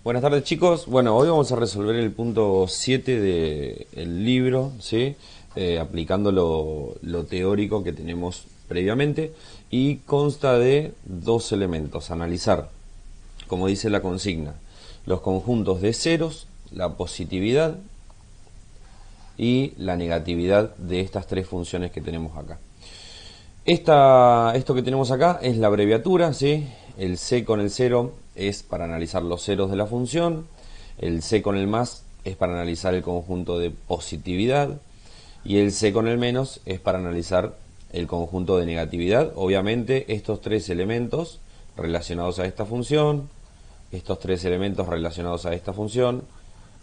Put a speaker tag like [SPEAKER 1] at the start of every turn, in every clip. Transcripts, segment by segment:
[SPEAKER 1] Buenas tardes, chicos. Bueno, hoy vamos a resolver el punto 7 del libro, ¿sí? Aplicando lo teórico que tenemos previamente, y consta de dos elementos: analizar, como dice la consigna, los conjuntos de ceros, la positividad y la negatividad de estas tres funciones que tenemos acá. Esto que tenemos acá es la abreviatura, ¿sí? El C con el 0 es para analizar los ceros de la función, el C con el más es para analizar el conjunto de positividad, y el C con el menos es para analizar el conjunto de negatividad. Obviamente estos tres elementos relacionados a esta función, estos tres elementos relacionados a esta función,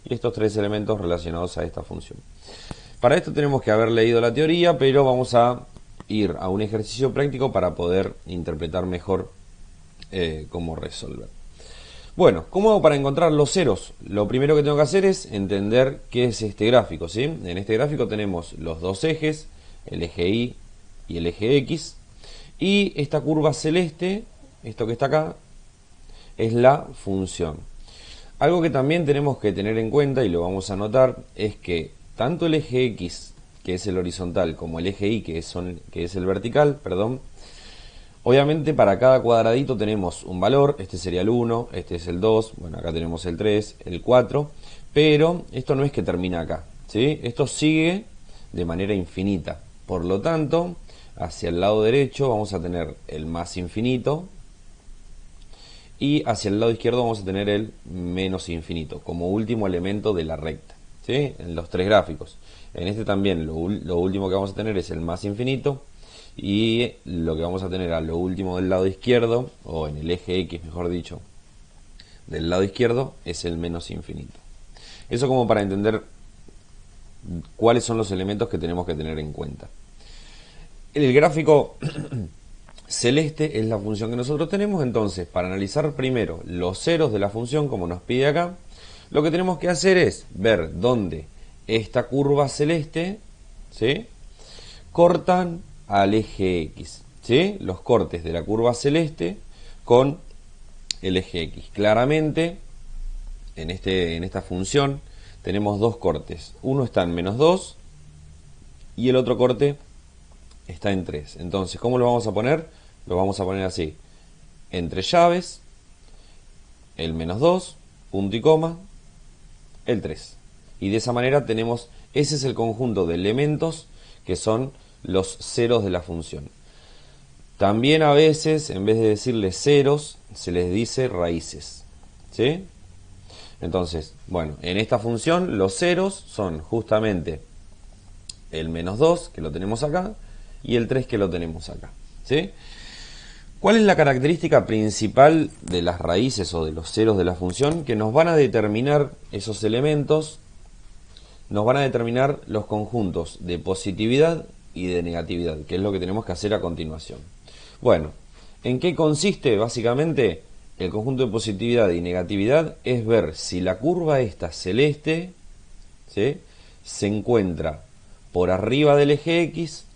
[SPEAKER 1] y estos tres elementos relacionados a esta función. Para esto tenemos que haber leído la teoría, pero vamos a ir a un ejercicio práctico para poder interpretar mejor cómo resolver. Bueno, ¿cómo hago para encontrar los ceros? Lo primero que tengo que hacer es entender qué es este gráfico, ¿sí? En este gráfico tenemos los dos ejes, el eje Y y el eje X, y esta curva celeste, esto que está acá, es la función. Algo que también tenemos que tener en cuenta, y lo vamos a notar, es que tanto el eje X, que es el horizontal, como el eje Y, que es el vertical, perdón, obviamente para cada cuadradito tenemos un valor. Este sería el 1, este es el 2, bueno, acá tenemos el 3, el 4, pero esto no es que termina acá, ¿sí? Esto sigue de manera infinita. Por lo tanto, hacia el lado derecho vamos a tener el más infinito, y hacia el lado izquierdo vamos a tener el menos infinito como último elemento de la recta, ¿sí? En los tres gráficos. En este también lo último que vamos a tener es el más infinito, y lo que vamos a tener a lo último del lado izquierdo, o en el eje X mejor dicho, del lado izquierdo, es el menos infinito. Eso como para entender cuáles son los elementos que tenemos que tener en cuenta. El gráfico celeste es la función que nosotros tenemos. Entonces, para analizar primero los ceros de la función, como nos pide acá, lo que tenemos que hacer es ver dónde esta curva celeste, ¿sí?, cortan al eje X, ¿sí? Los cortes de la curva celeste con el eje X. Claramente, en esta función tenemos dos cortes. Uno está en -2 y el otro corte está en 3. Entonces, ¿cómo lo vamos a poner? Lo vamos a poner así: entre llaves, el -2, punto y coma, el 3. Y de esa manera tenemos, ese es el conjunto de elementos que son los ceros de la función. También a veces, en vez de decirles ceros, se les dice raíces, ¿sí? Entonces, bueno, en esta función los ceros son justamente el -2, que lo tenemos acá, y el 3, que lo tenemos acá, ¿sí? ¿Cuál es la característica principal de las raíces o de los ceros de la función? Que nos van a determinar esos elementos, nos van a determinar los conjuntos de positividad y de negatividad, que es lo que tenemos que hacer a continuación. Bueno, ¿en qué consiste básicamente el conjunto de positividad y negatividad? Es ver si la curva esta celeste, ¿sí?, se encuentra por arriba del eje X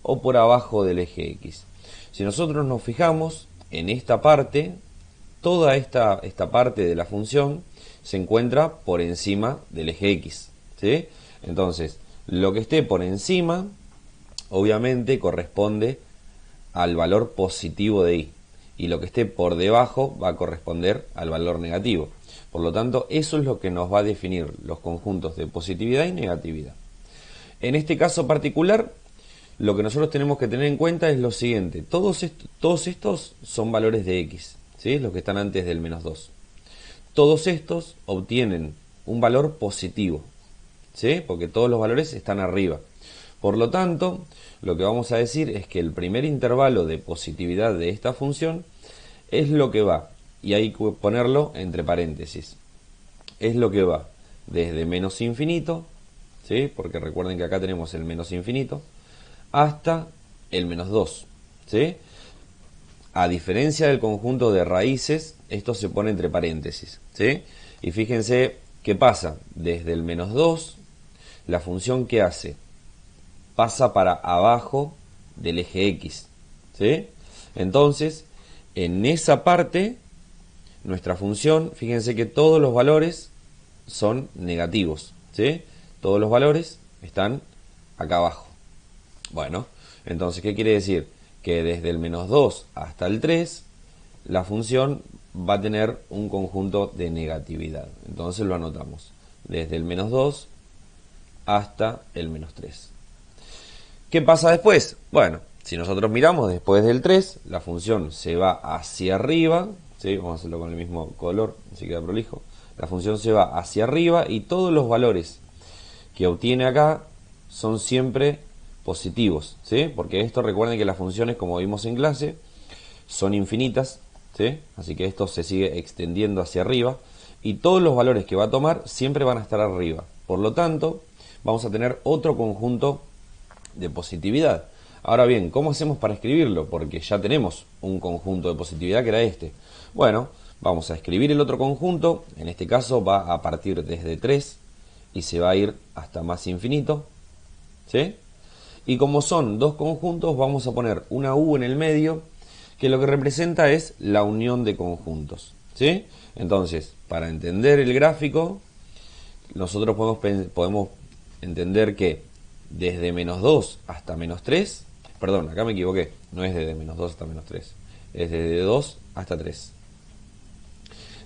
[SPEAKER 1] o por abajo del eje X. Si nosotros nos fijamos en esta parte, toda esta parte de la función se encuentra por encima del eje X, ¿sí? Entonces, lo que esté por encima, obviamente corresponde al valor positivo de Y, y lo que esté por debajo va a corresponder al valor negativo. Por lo tanto, eso es lo que nos va a definir los conjuntos de positividad y negatividad. En este caso particular, lo que nosotros tenemos que tener en cuenta es lo siguiente: todos estos son valores de X, ¿sí?, los que están antes del -2. Todos estos obtienen un valor positivo, ¿sí?, porque todos los valores están arriba. Por lo tanto, lo que vamos a decir es que el primer intervalo de positividad de esta función es lo que va, y hay que ponerlo entre paréntesis, es lo que va desde menos infinito, ¿sí?, porque recuerden que acá tenemos el menos infinito, hasta el -2, ¿sí? A diferencia del conjunto de raíces, esto se pone entre paréntesis, ¿sí? Y fíjense qué pasa: desde el -2, la función que hace, pasa para abajo del eje X, ¿sí? Entonces, en esa parte nuestra función, fíjense que todos los valores son negativos, ¿sí? Todos los valores están acá abajo. Bueno, entonces, ¿qué quiere decir? Que desde el menos 2 hasta el 3, la función va a tener un conjunto de negatividad. Entonces lo anotamos. Desde el menos 2 hasta el menos 3. ¿Qué pasa después? Bueno, si nosotros miramos después del 3, la función se va hacia arriba, ¿sí? Vamos a hacerlo con el mismo color, así queda prolijo. La función se va hacia arriba y todos los valores que obtiene acá son siempre positivos, ¿sí? Porque esto, recuerden que las funciones, como vimos en clase, son infinitas, ¿sí? Así que esto se sigue extendiendo hacia arriba y todos los valores que va a tomar siempre van a estar arriba. Por lo tanto, vamos a tener otro conjunto de positividad. Ahora bien, ¿cómo hacemos para escribirlo? Porque ya tenemos un conjunto de positividad que era este. Bueno, vamos a escribir el otro conjunto. En este caso va a partir desde 3 y se va a ir hasta más infinito, ¿sí? Y como son dos conjuntos, vamos a poner una U en el medio, que lo que representa es la unión de conjuntos, ¿sí? Entonces, para entender el gráfico, nosotros podemos entender que desde menos 2 hasta menos 3, perdón, acá me equivoqué, no es desde menos 2 hasta menos 3, es desde 2 hasta 3.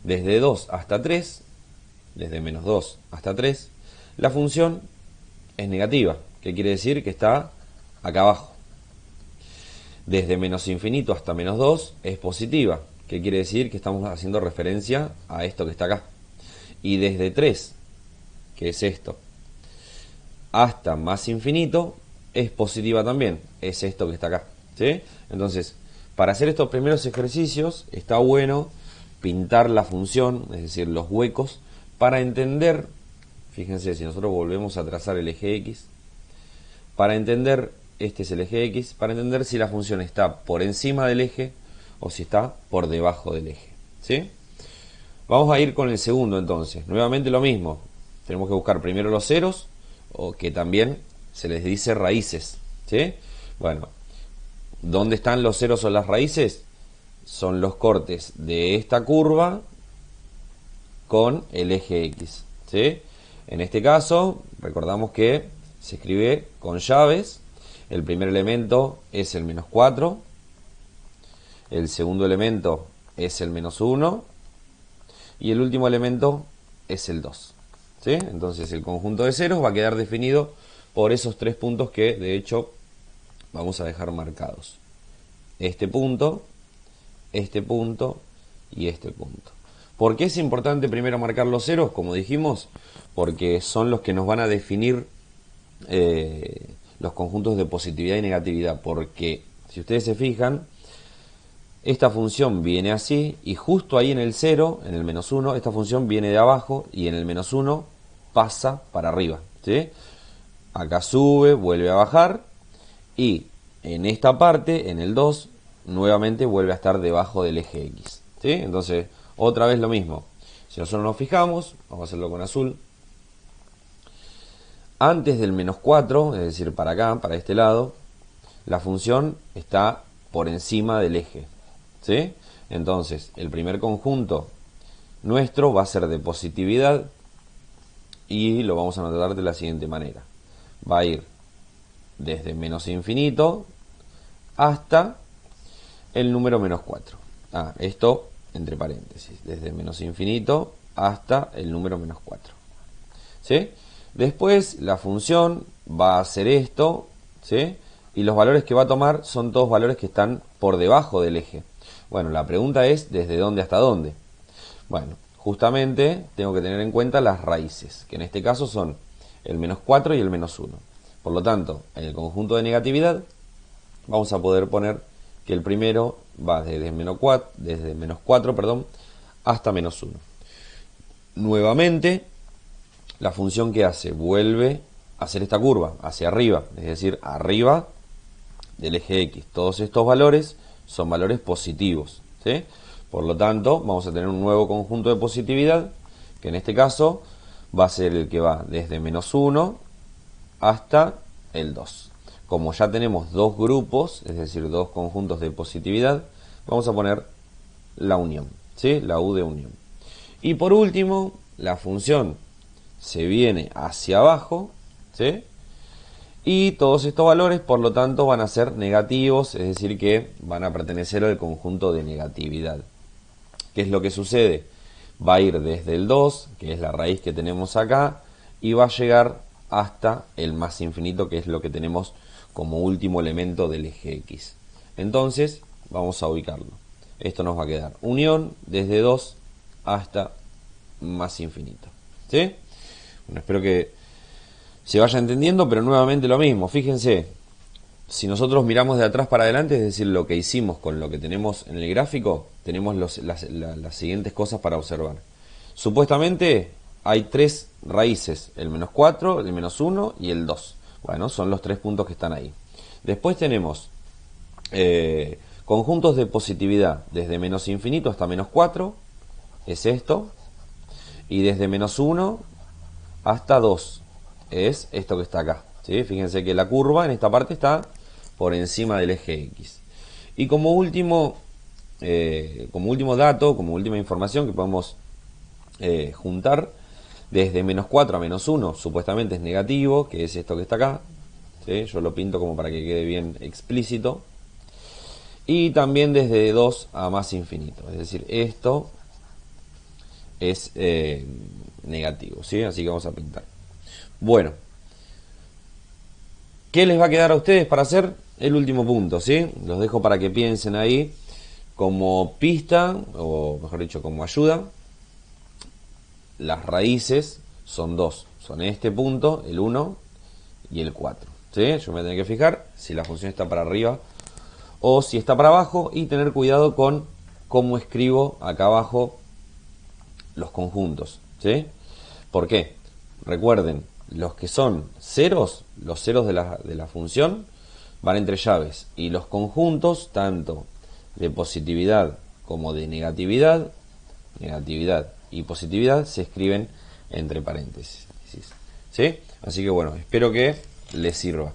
[SPEAKER 1] Desde 2 hasta 3, desde menos 2 hasta 3, la función es negativa, que quiere decir que está acá abajo. Desde menos infinito hasta menos 2 es positiva, que quiere decir que estamos haciendo referencia a esto que está acá. Y desde 3, que es esto, hasta más infinito es positiva también, es esto que está acá, ¿sí? Entonces, para hacer estos primeros ejercicios está bueno pintar la función, es decir, los huecos, para entender, fíjense, si nosotros volvemos a trazar el eje X, para entender, este es el eje X, para entender si la función está por encima del eje o si está por debajo del eje, ¿sí? Vamos a ir con el segundo entonces, nuevamente lo mismo, tenemos que buscar primero los ceros, o que también se les dice raíces, ¿sí? Bueno, ¿dónde están los ceros o las raíces? Son los cortes de esta curva con el eje X, ¿sí? En este caso, recordamos que se escribe con llaves. El primer elemento es el menos 4, el segundo elemento es el menos 1 y el último elemento es el 2, ¿sí? Entonces el conjunto de ceros va a quedar definido por esos tres puntos que de hecho vamos a dejar marcados. Este punto y este punto. ¿Por qué es importante primero marcar los ceros? Como dijimos, porque son los que nos van a definir los conjuntos de positividad y negatividad. Porque si ustedes se fijan, esta función viene así y justo ahí en el 0, en el menos 1, esta función viene de abajo y en el menos 1 pasa para arriba, ¿sí? Acá sube, vuelve a bajar y en esta parte, en el 2, nuevamente vuelve a estar debajo del eje X, ¿sí? Entonces, otra vez lo mismo. Si nosotros nos fijamos, vamos a hacerlo con azul, antes del menos 4, es decir, para acá, para este lado, la función está por encima del eje, ¿sí? Entonces, el primer conjunto nuestro va a ser de positividad y lo vamos a anotar de la siguiente manera. Va a ir desde menos infinito hasta el número menos 4. Esto entre paréntesis, desde menos infinito hasta el número menos 4. ¿Sí? Después la función va a hacer esto, ¿sí? Y los valores que va a tomar son todos valores que están por debajo del eje. Bueno, la pregunta es ¿desde dónde hasta dónde? Bueno, justamente tengo que tener en cuenta las raíces, que en este caso son el menos 4 y el menos 1. Por lo tanto, en el conjunto de negatividad vamos a poder poner que el primero va desde menos 4 hasta menos 1. Nuevamente, la función que hace vuelve a hacer esta curva hacia arriba, es decir, arriba del eje X. Todos estos valores son valores positivos, ¿sí? Por lo tanto, vamos a tener un nuevo conjunto de positividad, que en este caso va a ser el que va desde menos 1 hasta el 2. Como ya tenemos dos grupos, es decir, dos conjuntos de positividad, vamos a poner la unión. ¿sí? La U de unión. Y por último, la función se viene hacia abajo, ¿sí? Y todos estos valores, por lo tanto, van a ser negativos, es decir, que van a pertenecer al conjunto de negatividad. ¿Qué es lo que sucede? Va a ir desde el 2, que es la raíz que tenemos acá, y va a llegar hasta el más infinito, que es lo que tenemos como último elemento del eje X. Entonces, vamos a ubicarlo. Esto nos va a quedar unión desde 2 hasta más infinito. ¿Sí? Bueno, espero que se vaya entendiendo, pero nuevamente lo mismo. Fíjense, si nosotros miramos de atrás para adelante, es decir, lo que hicimos con lo que tenemos en el gráfico, tenemos las siguientes cosas para observar. Supuestamente hay tres raíces, el menos 4, el menos 1 y el 2. Bueno, son los tres puntos que están ahí. Después tenemos conjuntos de positividad desde menos infinito hasta menos 4, es esto. Y desde menos 1 hasta 2, es esto que está acá. ¿Sí? Fíjense que la curva en esta parte está por encima del eje X. Y como último dato, como última información que podemos juntar, desde menos 4 a menos 1 supuestamente es negativo, que es esto que está acá. ¿Sí? Yo lo pinto como para que quede bien explícito. Y también desde 2 a más infinito, es decir, esto es negativo, ¿sí? Así que vamos a pintar. Bueno, ¿qué les va a quedar a ustedes para hacer el último punto, ¿sí? Los dejo para que piensen ahí como pista, o mejor dicho, como ayuda. Las raíces son dos, son este punto, el 1 y el 4, ¿sí? Yo me voy a tener que fijar si la función está para arriba o si está para abajo y tener cuidado con cómo escribo acá abajo los conjuntos, ¿sí? ¿Por qué? Recuerden, los que son ceros, los ceros de la función, van entre llaves. Y los conjuntos, tanto de positividad como de negatividad y positividad, se escriben entre paréntesis. ¿Sí? Así que bueno, espero que les sirva.